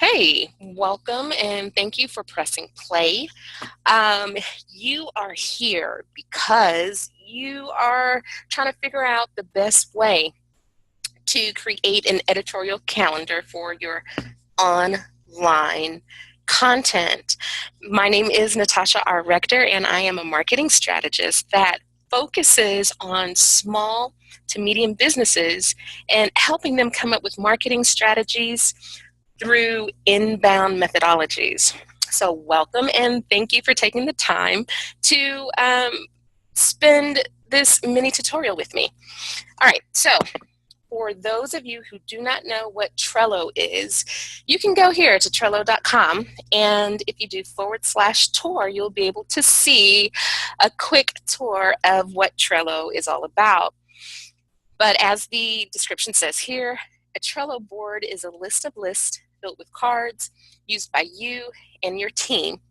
Hey, welcome and thank you for pressing play. You are here because you are trying to figure out the best way to create an editorial calendar for your online content. My name is Natasha R. Rector, and I am a marketing strategist that focuses on small to medium businesses and helping them come up with marketing strategies through inbound methodologies. So welcome and thank you for taking the time to spend this mini tutorial with me. All right, so for those of you who do not know what Trello is, you can go here to Trellow.com, and if you do /tour, you'll be able to see a quick tour of what Trello is all about. But as the description says here, a Trello board is a list of lists filled with cards used by you and your team.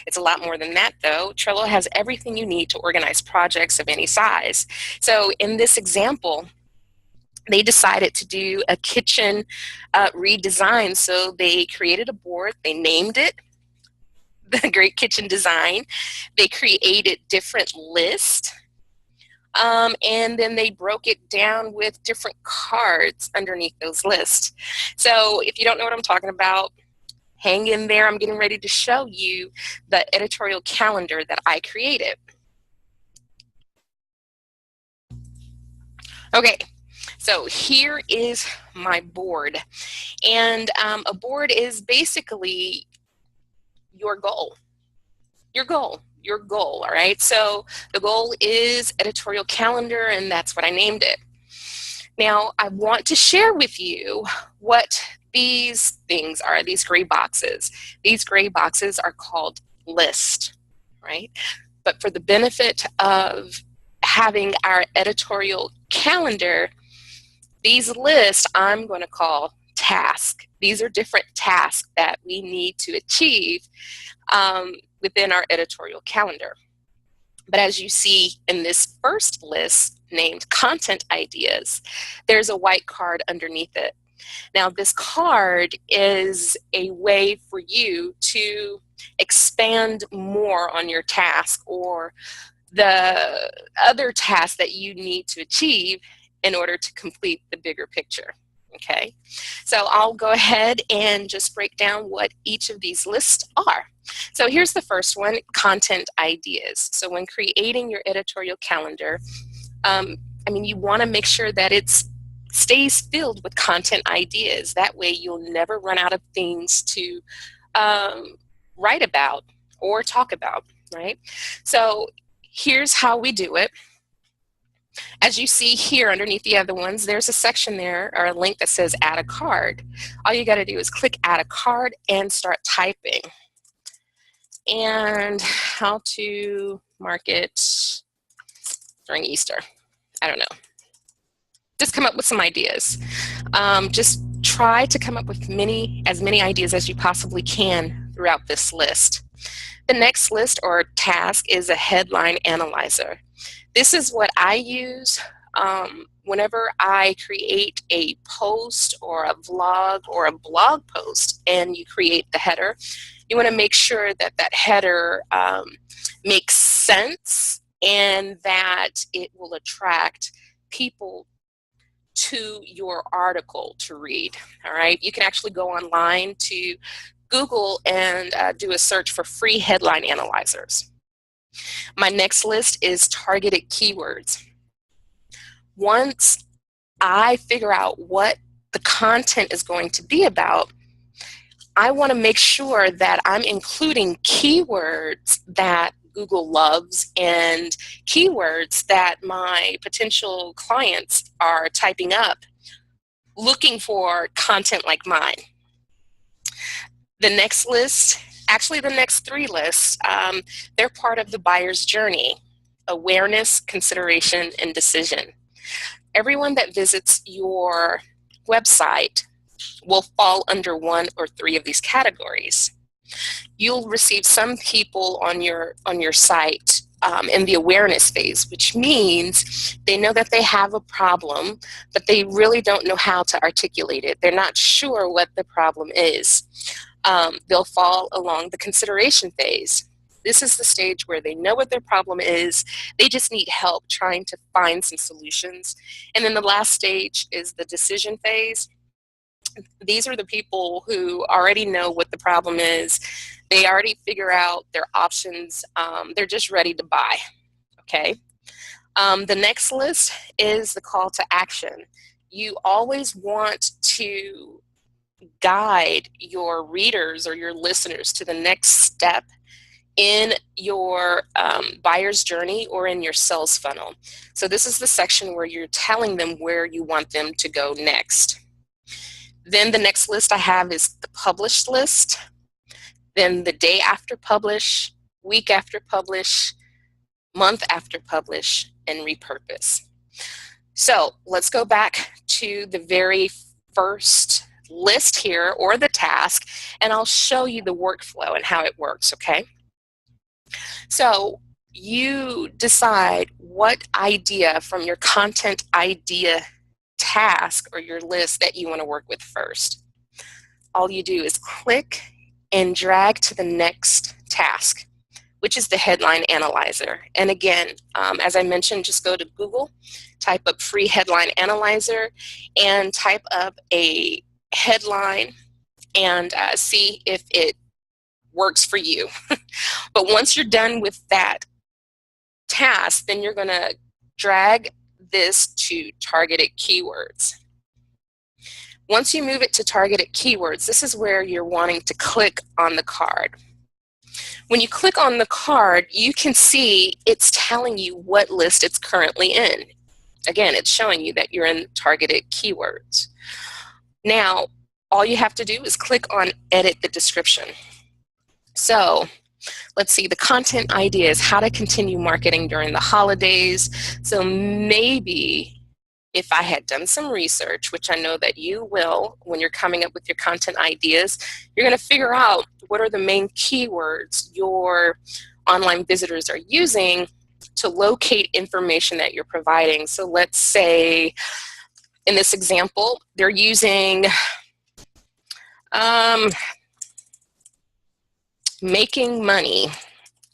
It's a lot more than that, though. Trello has everything you need to organize projects of any size. So in this example, they decided to do a kitchen redesign. So they created a board, they named it the Great Kitchen Design. They created different lists. And then they broke it down with different cards underneath those lists. So if you don't know what I'm talking about, hang in there. I'm getting ready to show you the editorial calendar that I created. Okay, so here is my board. And a board is basically your goal. Your goal, all right? So the goal is editorial calendar, and that's what I named it. Now, I want to share with you what these things are, these gray boxes. These gray boxes are called list, right? But for the benefit of having our editorial calendar, these lists I'm going to call task. These are different tasks that we need to achieve within our editorial calendar. But as you see in this first list named content ideas, there's a white card underneath it. Now this card is a way for you to expand more on your task or the other tasks that you need to achieve in order to complete the bigger picture. Okay, so I'll go ahead and just break down what each of these lists are. So here's the first one, content ideas. So when creating your editorial calendar, you want to make sure that it stays filled with content ideas. That way you'll never run out of things to write about or talk about, right? So here's how we do it. As you see here underneath the other ones, there's a section there or a link that says add a card. All you got to do is click add a card and start typing. And how to market during Easter. I don't know. Just come up with some ideas. Just try to come up with as many ideas as you possibly can throughout this list. The next list or task is a headline analyzer. This is what I use whenever I create a post or a vlog or a blog post and you create the header. You want to make sure that that header makes sense and that it will attract people to your article to read. All right, you can actually go online to Google and do a search for free headline analyzers. My next list is targeted keywords. Once I figure out what the content is going to be about, I want to make sure that I'm including keywords that Google loves and keywords that my potential clients are typing up looking for content like mine. The next list, actually the next three lists, they're part of the buyer's journey: awareness, consideration, and decision. Everyone that visits your website will fall under one or three of these categories. You'll receive some people on your site in the awareness phase, which means they know that they have a problem, but they really don't know how to articulate it. They're not sure what the problem is. They'll fall along the consideration phase. This is the stage where they know what their problem is. They just need help trying to find some solutions. And then the last stage is the decision phase. These are the people who already know what the problem is. They already figure out their options. They're just ready to buy, okay? The next list is the call to action. You always want to guide your readers or your listeners to the next step in your buyer's journey or in your sales funnel. So this is the section where you're telling them where you want them to go next. Then the next list I have is the published list. Then the day after publish, week after publish, month after publish, and repurpose. So let's go back to the very first list here, or the task, and I'll show you the workflow and how it works, okay? So you decide what idea from your content idea task or your list that you want to work with first. All you do is click and drag to the next task, which is the headline analyzer. And again, as I mentioned, just go to Google, type up free headline analyzer, and type up a headline and see if it works for you. But once you're done with that task, then you're going to drag this to targeted keywords. Once you move it to targeted keywords, this is where you're wanting to click on the card. When you click on the card, you can see it's telling you what list it's currently in. Again, it's showing you that you're in targeted keywords. Now, all you have to do is click on edit the description. So let's see, the content idea is how to continue marketing during the holidays. So maybe if I had done some research, which I know that you will when you're coming up with your content ideas, you're going to figure out what are the main keywords your online visitors are using to locate information that you're providing. So let's say in this example, they're using making money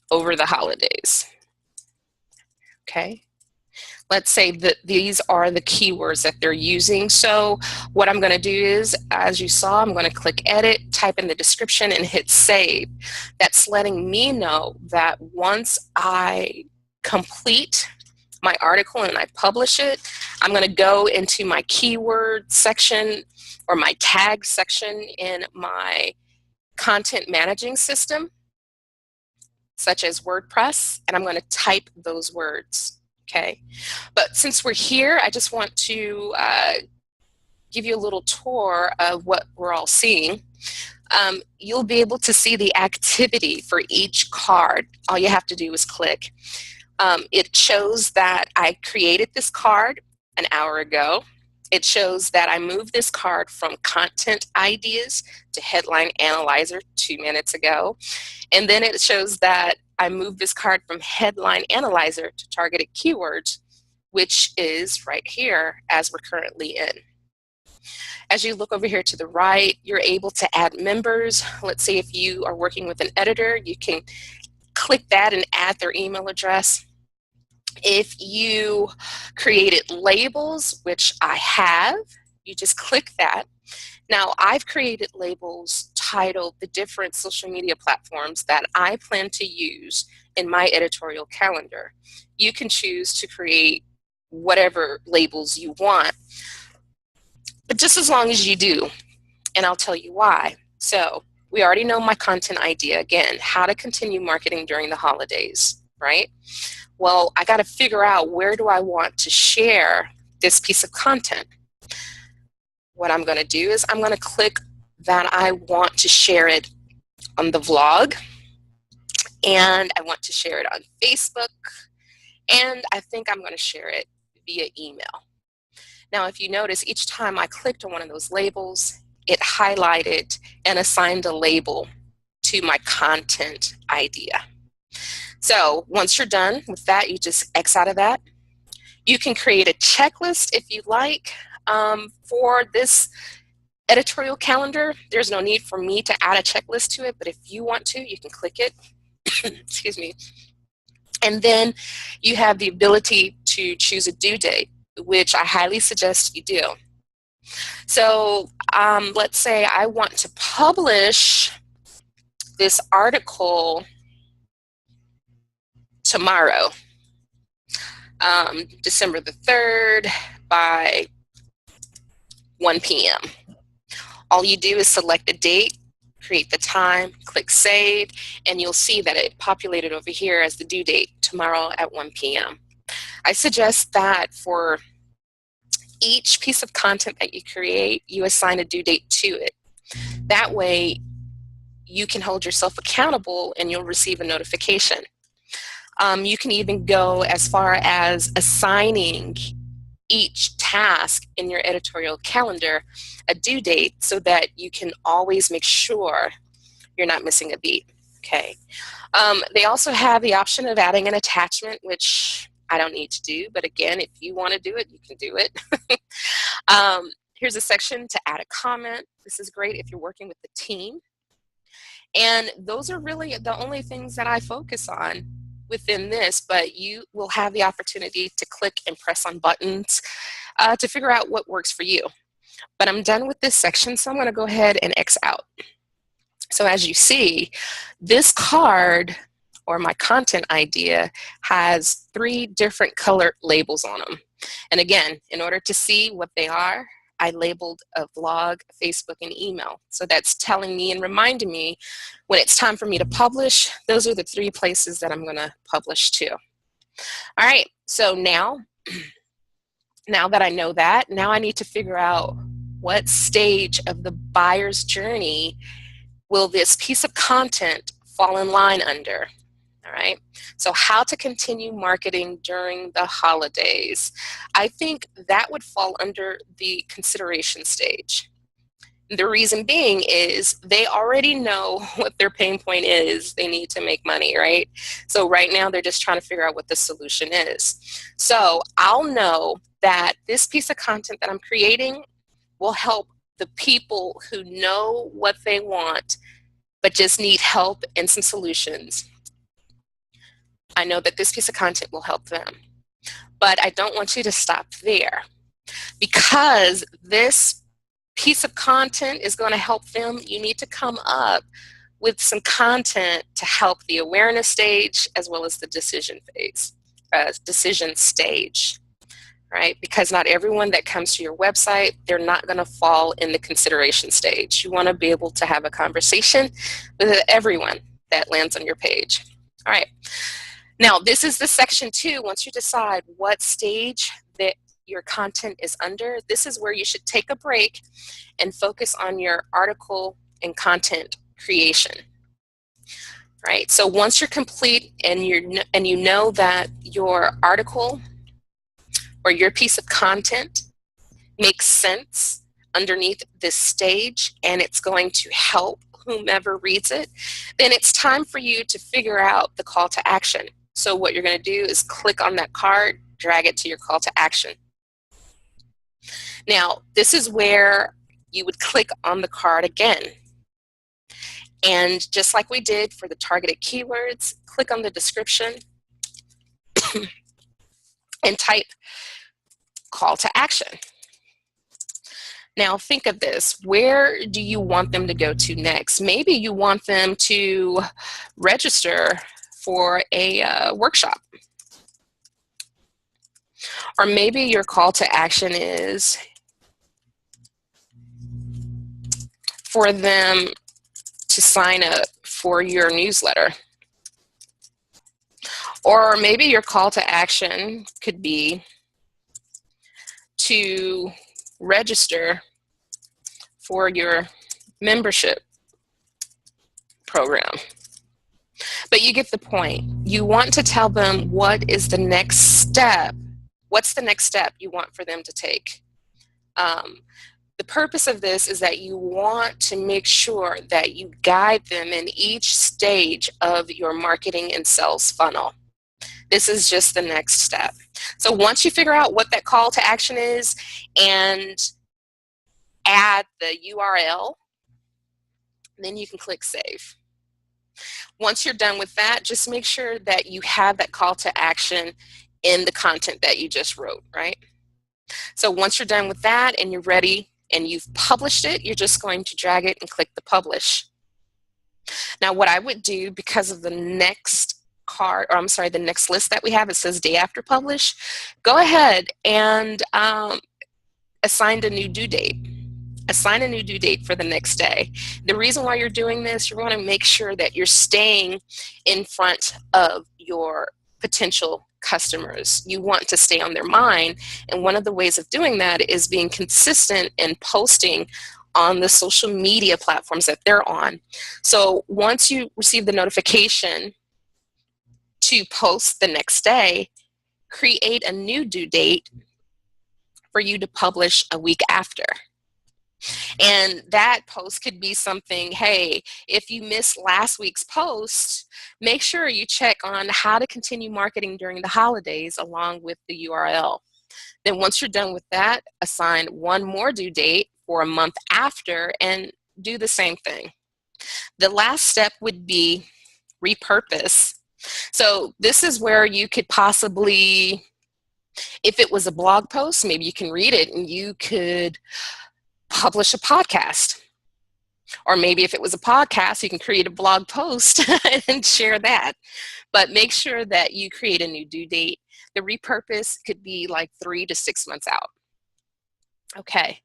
over the holidays. Okay. Let's say that these are the keywords that they're using. So what I'm going to do is, as you saw, I'm going to click edit, type in the description, and hit save. That's letting me know that once I complete my article and I publish it, I'm going to go into my keyword section or my tag section in my content managing system, such as WordPress, and I'm going to type those words. Okay, but since we're here, I just want to give you a little tour of what we're all seeing. You'll be able to see the activity for each card. All you have to do is click. It shows that I created this card an hour ago. It shows that I moved this card from content ideas to headline analyzer 2 minutes ago. And then it shows that I moved this card from headline analyzer to targeted keywords, which is right here as we're currently in. As you look over here to the right, you're able to add members. Let's say if you are working with an editor, you can click that and add their email address. If you created labels, which I have, you just click that. Now, I've created labels titled the different social media platforms that I plan to use in my editorial calendar. You can choose to create whatever labels you want, but just as long as you do, and I'll tell you why. So we already know my content idea, again, how to continue marketing during the holidays, right? Well, I got to figure out where do I want to share this piece of content. What I'm going to do is I'm going to click that I want to share it on the vlog, and I want to share it on Facebook, and I think I'm going to share it via email. Now, if you notice, each time I clicked on one of those labels, it highlighted and assigned a label to my content idea. So once you're done with that, you just X out of that. You can create a checklist if you like for this editorial calendar. There's no need for me to add a checklist to it, but if you want to, you can click it. Excuse me. And then you have the ability to choose a due date, which I highly suggest you do. So let's say I want to publish this article tomorrow, December the 3rd by 1 p.m. All you do is select a date, create the time, click save, and you'll see that it populated over here as the due date, tomorrow at 1 p.m. I suggest that for each piece of content that you create, you assign a due date to it. That way, you can hold yourself accountable and you'll receive a notification. You can even go as far as assigning each task in your editorial calendar a due date so that you can always make sure you're not missing a beat. Okay. They also have the option of adding an attachment, which I don't need to do, but again, if you want to do it, you can do it. Here's a section to add a comment. This is great if you're working with the team. And those are really the only things that I focus on within this, but you will have the opportunity to click and press on buttons to figure out what works for you. But I'm done with this section, so I'm going to go ahead and X out. So as you see, this card or my content idea has 3 different color labels on them. And again, in order to see what they are, I labeled a blog, Facebook, and email. So that's telling me and reminding me when it's time for me to publish, those are the 3 places that I'm going to publish to. All right, so now that I know that, now I need to figure out what stage of the buyer's journey will this piece of content fall in line under. All right, so how to continue marketing during the holidays. I think that would fall under the consideration stage. The reason being is they already know what their pain point is. They need to make money, right? So right now they're just trying to figure out what the solution is. So I'll know that this piece of content that I'm creating will help the people who know what they want but just need help and some solutions. I know that this piece of content will help them. But I don't want you to stop there. Because this piece of content is going to help them, you need to come up with some content to help the awareness stage as well as the decision phase, decision stage, right? Because not everyone that comes to your website, they're not going to fall in the consideration stage. You want to be able to have a conversation with everyone that lands on your page. All right. Now, this is the section 2. Once you decide what stage that your content is under, this is where you should take a break and focus on your article and content creation. Right? So once you're complete and you know that your article or your piece of content makes sense underneath this stage and it's going to help whomever reads it, then it's time for you to figure out the call to action. So what you're going to do is click on that card, drag it to your call to action. Now, this is where you would click on the card again. And just like we did for the targeted keywords, click on the description and type call to action. Now think of this, where do you want them to go to next? Maybe you want them to register for a workshop. Or maybe your call to action is for them to sign up for your newsletter. Or maybe your call to action could be to register for your membership program. But you get the point. You want to tell them what is the next step. What's the next step you want for them to take? The purpose of this is that you want to make sure that you guide them in each stage of your marketing and sales funnel. This is just the next step. So once you figure out what that call to action is and add the URL, then you can click save. Once you're done with that, just make sure that you have that call to action in the content that you just wrote, right? So once you're done with that and you're ready and you've published it, you're just going to drag it and click the publish. Now what I would do, because of the next card, or I'm sorry, the next list that we have, it says day after publish, go ahead and assign a new due date. Assign a new due date for the next day. The reason why you're doing this, you want to make sure that you're staying in front of your potential customers. You want to stay on their mind, and one of the ways of doing that is being consistent and posting on the social media platforms that they're on. So once you receive the notification to post the next day, create a new due date for you to publish a week after. And that post could be something, hey, if you missed last week's post, make sure you check on how to continue marketing during the holidays along with the URL. Then once you're done with that, assign one more due date for a month after and do the same thing. The last step would be repurpose. So this is where you could possibly, if it was a blog post, maybe you can read it and you could publish a podcast. Or maybe if it was a podcast, you can create a blog post and share that. But make sure that you create a new due date. The repurpose could be like 3 to 6 months out. Okay,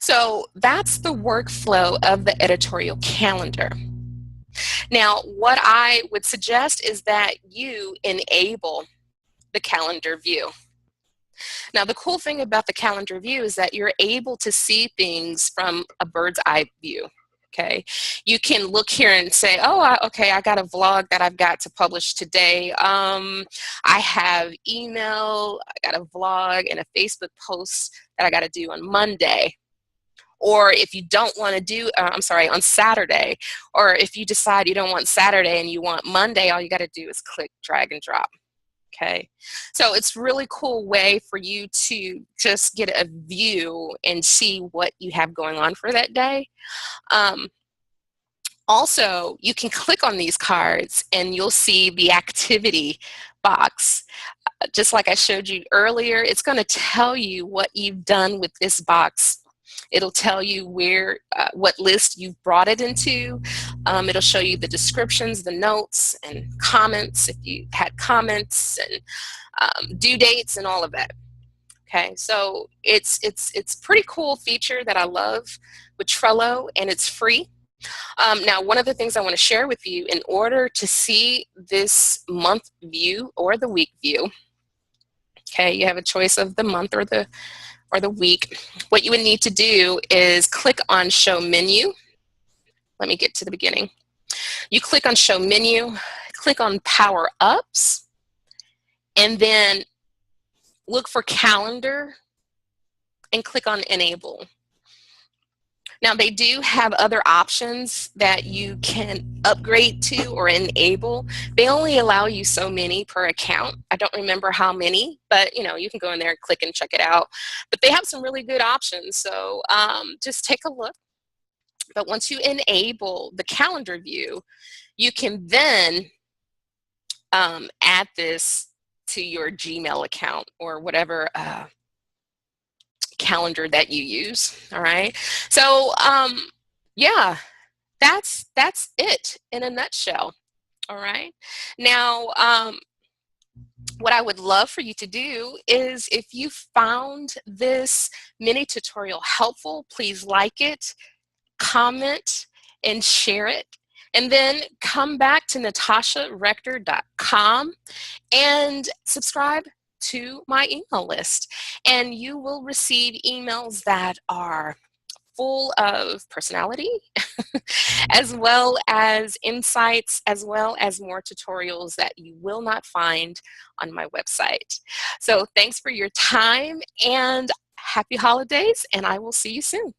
so that's the workflow of the editorial calendar. Now, what I would suggest is that you enable the calendar view. Now, the cool thing about the calendar view is that you're able to see things from a bird's eye view. Okay, you can look here and say, oh, okay, I got a vlog that I've got to publish today. I have email, I got a vlog, and a Facebook post that I got to do on Monday. Or if you don't want to do, on Saturday. Or if you decide you don't want Saturday and you want Monday, all you got to do is click, drag, and drop. Okay, so it's a really cool way for you to just get a view and see what you have going on for that day. Also, you can click on these cards and you'll see the activity box. Just like I showed you earlier, it's going to tell you what you've done with this box. It'll tell you where, what list you've brought it into. It'll show you the descriptions, the notes, and comments if you had comments, and due dates, and all of that. Okay, so it's pretty cool feature that I love with Trello, and it's free. Now, one of the things I want to share with you, in order to see this month view or the week view, okay, you have a choice of the month or the week. What you would need to do is click on Show Menu. Let me get to the beginning. You click on Show Menu, click on Power Ups, and then look for Calendar and click on Enable. Now, they do have other options that you can upgrade to or enable. They only allow you so many per account. I don't remember how many, but you can go in there and click and check it out. But they have some really good options, so just take a look. But once you enable the calendar view, you can then add this to your Gmail account or whatever calendar that you use. All right, so yeah, that's it in a nutshell. All right, now what I would love for you to do is, if you found this mini tutorial helpful, please like it, comment, and share it. And then come back to natasharector.com and subscribe to my email list. And you will receive emails that are full of personality, as well as insights, as well as more tutorials that you will not find on my website. So thanks for your time, and happy holidays, and I will see you soon.